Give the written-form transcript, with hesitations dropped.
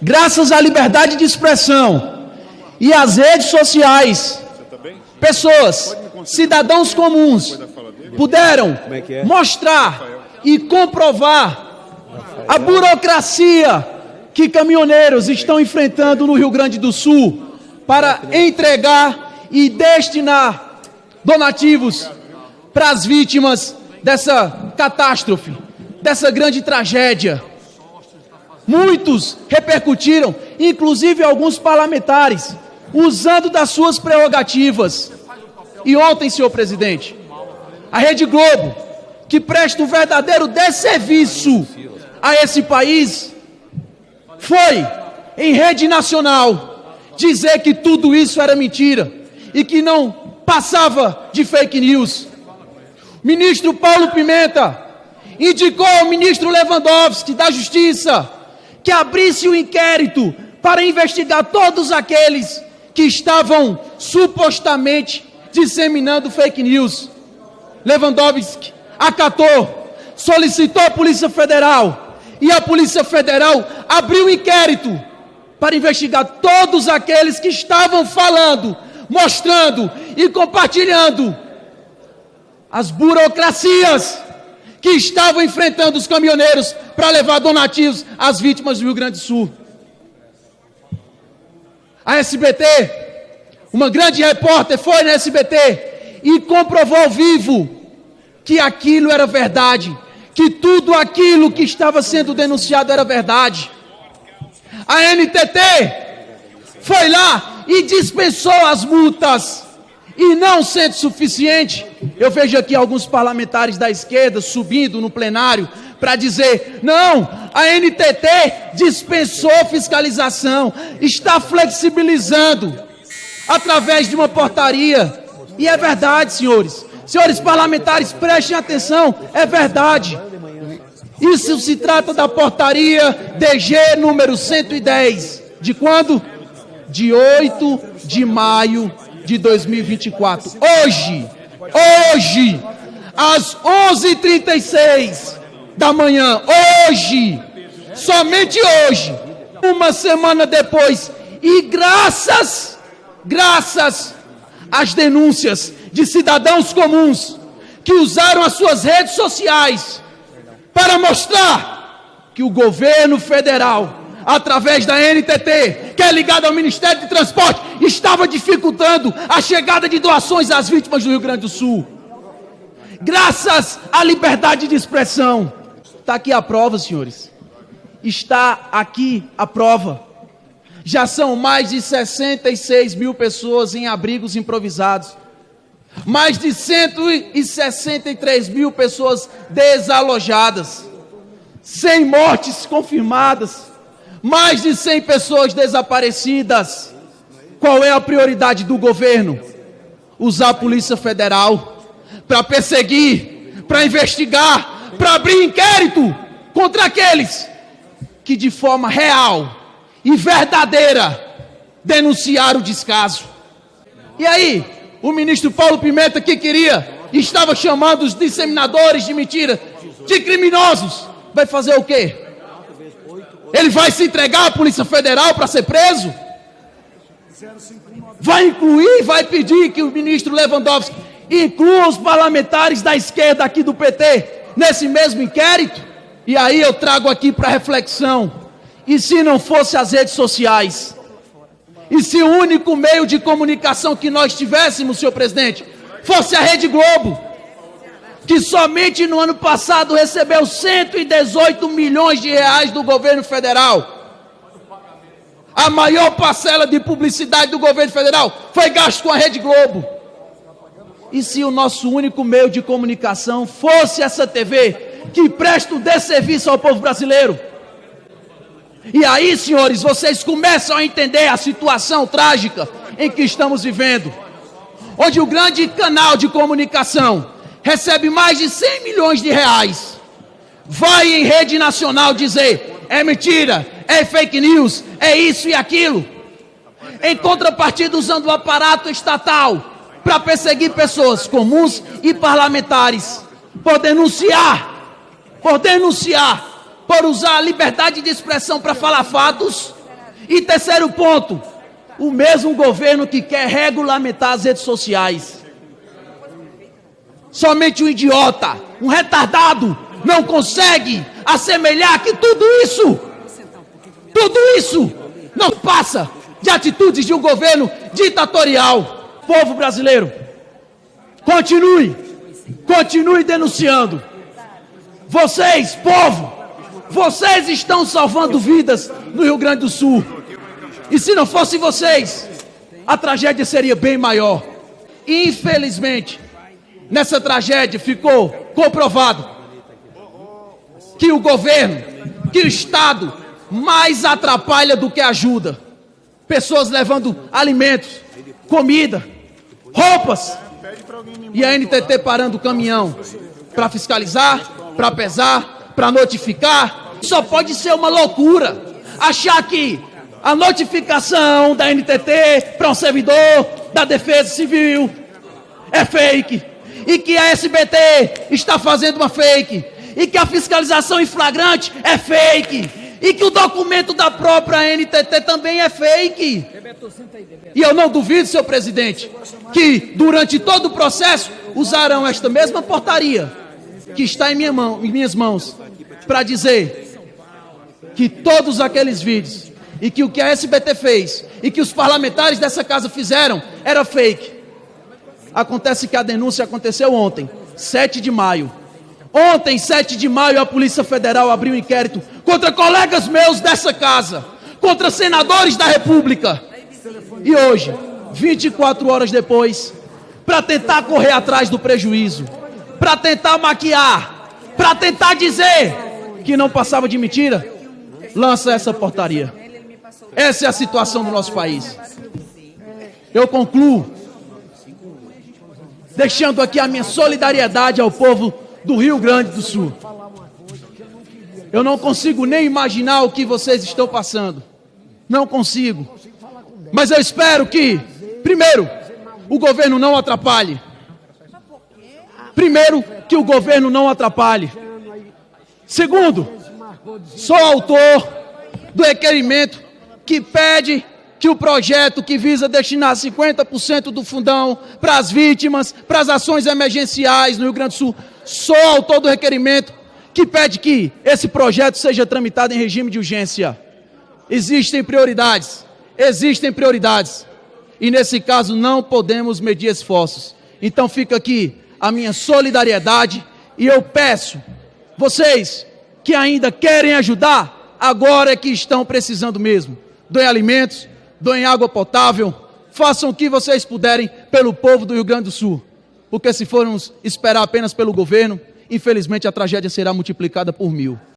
Graças à liberdade de expressão e às redes sociais, pessoas, cidadãos comuns, puderam mostrar e comprovar a burocracia que caminhoneiros estão enfrentando no Rio Grande do Sul para entregar e destinar donativos para as vítimas dessa catástrofe, dessa grande tragédia. Muitos repercutiram, inclusive alguns parlamentares, usando das suas prerrogativas. E ontem, senhor presidente, a Rede Globo, que presta um verdadeiro desserviço a esse país, foi em rede nacional dizer que tudo isso era mentira e que não passava de fake news. O ministro Paulo Pimenta indicou ao ministro Lewandowski da Justiça que abrisse o inquérito para investigar todos aqueles que estavam supostamente disseminando fake news. Lewandowski acatou, solicitou a Polícia Federal e a Polícia Federal abriu inquérito para investigar todos aqueles que estavam falando, mostrando e compartilhando as burocracias que estavam enfrentando os caminhoneiros para levar donativos às vítimas do Rio Grande do Sul. A SBT, uma grande repórter foi na SBT e comprovou ao vivo que aquilo era verdade, que tudo aquilo que estava sendo denunciado era verdade. A NTT foi lá e dispensou as multas. E não sendo suficiente, eu vejo aqui alguns parlamentares da esquerda subindo no plenário para dizer: não, a NTT dispensou fiscalização, está flexibilizando através de uma portaria. E é verdade, senhores. Senhores parlamentares, prestem atenção, é verdade. Isso se trata da portaria DG número 110. De quando? De 8 de maio de 2024. Hoje, às 11h36 da manhã, somente hoje, uma semana depois, e graças às denúncias de cidadãos comuns que usaram as suas redes sociais para mostrar que o governo federal, através da NTT, que é ligada ao Ministério de Transporte, estava dificultando a chegada de doações às vítimas do Rio Grande do Sul. Graças à liberdade de expressão. Está aqui a prova, senhores. Está aqui a prova. Já são mais de 66 mil pessoas em abrigos improvisados. Mais de 163 mil pessoas desalojadas. 100 mortes confirmadas. Mais de 100 pessoas desaparecidas. Qual é a prioridade do governo? Usar a Polícia Federal para perseguir, para investigar, para abrir inquérito contra aqueles que de forma real e verdadeira denunciaram o descaso. E aí, o ministro Paulo Pimenta, que estava chamando os disseminadores de mentira de criminosos, vai fazer o quê? Ele vai se entregar à Polícia Federal para ser preso? Vai incluir, vai pedir que o ministro Lewandowski inclua os parlamentares da esquerda aqui do PT nesse mesmo inquérito? E aí eu trago aqui para reflexão: e se não fosse as redes sociais? E se o único meio de comunicação que nós tivéssemos, senhor presidente, fosse a Rede Globo, que somente no ano passado recebeu 118 milhões de reais do governo federal? A maior parcela de publicidade do governo federal foi gasto com a Rede Globo. E se o nosso único meio de comunicação fosse essa TV, que presta um desserviço ao povo brasileiro? E aí, senhores, vocês começam a entender a situação trágica em que estamos vivendo, onde o grande canal de comunicação recebe mais de 100 milhões de reais, vai em rede nacional dizer: é mentira, é fake news, é isso e aquilo. Em contrapartida, usando o aparato estatal para perseguir pessoas comuns e parlamentares, por denunciar, por usar a liberdade de expressão para falar fatos, E terceiro ponto, o mesmo governo que quer regulamentar as redes sociais. Somente um idiota, um retardado, não consegue assemelhar que tudo isso não passa de atitudes de um governo ditatorial. Povo brasileiro, continue denunciando. Vocês, povo, vocês estão salvando vidas no Rio Grande do Sul. E se não fosse vocês, a tragédia seria bem maior. Infelizmente, nessa tragédia ficou comprovado que o governo, que o Estado mais atrapalha do que ajuda. Pessoas levando alimentos, comida, roupas, e a NTT parando o caminhão para fiscalizar, para pesar, para notificar. Só pode ser uma loucura achar que a notificação da NTT para um servidor da Defesa Civil é fake, e que a SBT está fazendo uma fake, e que a fiscalização em flagrante é fake, e que o documento da própria NTT também é fake. E eu não duvido, senhor presidente, que durante todo o processo usarão esta mesma portaria que está em minhas mãos para dizer que todos aqueles vídeos e que o que a SBT fez e que os parlamentares dessa casa fizeram era fake. Acontece que a denúncia aconteceu ontem, 7 de maio. Ontem, 7 de maio, a Polícia Federal abriu um inquérito contra colegas meus dessa casa, contra senadores da República. E hoje, 24 horas depois, para tentar correr atrás do prejuízo, para tentar maquiar, para tentar dizer que não passava de mentira, lança essa portaria. Essa é a situação do nosso país. Eu concluo deixando aqui a minha solidariedade ao povo do Rio Grande do Sul. Eu não consigo nem imaginar o que vocês estão passando. Não consigo. Mas eu espero que, primeiro, o governo não atrapalhe. Primeiro, que o governo não atrapalhe. Segundo, sou autor do requerimento que pede que o projeto que visa destinar 50% do fundão para as vítimas, para as ações emergenciais no Rio Grande do Sul, sou autor do requerimento que pede que esse projeto seja tramitado em regime de urgência. Existem prioridades, e nesse caso não podemos medir esforços. Então fica aqui a minha solidariedade e eu peço, vocês que ainda querem ajudar, agora é que estão precisando mesmo. Doem alimentos, doem água potável, façam o que vocês puderem pelo povo do Rio Grande do Sul. Porque se formos esperar apenas pelo governo, infelizmente a tragédia será multiplicada por 1000.